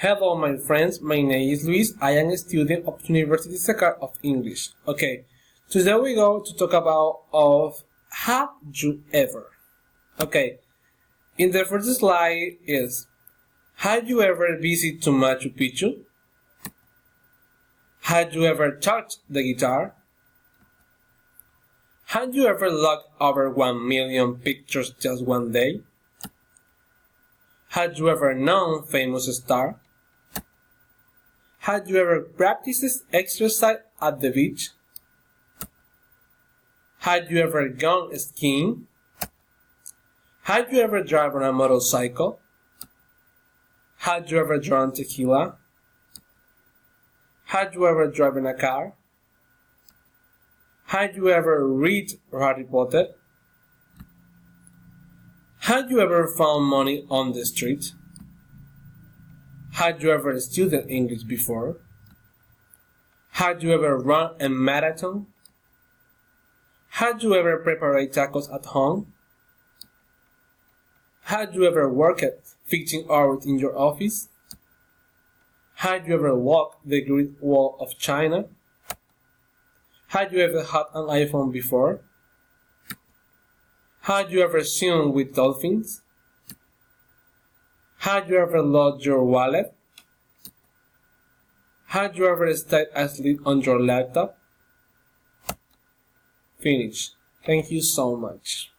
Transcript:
Hello, my friends. My name is Luis. I am a student of University Secar of English. Okay, today we go to talk about have you ever. Okay, in the first slide is have you ever visited to Machu Picchu? Had you ever touched the guitar? Had you ever looked over 1 million pictures just one day? Had you ever known famous star? Had you ever practiced exercise at the beach? Had you ever gone skiing? Had you ever driven a motorcycle? Had you ever drunk tequila? Had you ever driven a car? Had you ever read Harry Potter? Had you ever found money on the street? Had you ever studied English before? Had you ever run a marathon? Had you ever prepared tacos at home? Had you ever worked 15 hours in your office? Had you ever walked the Great Wall of China? Had you ever had an iPhone before? Had you ever swum with dolphins? Had you ever lost your wallet? Had you ever stayed asleep on your laptop? Finish. Thank you so much.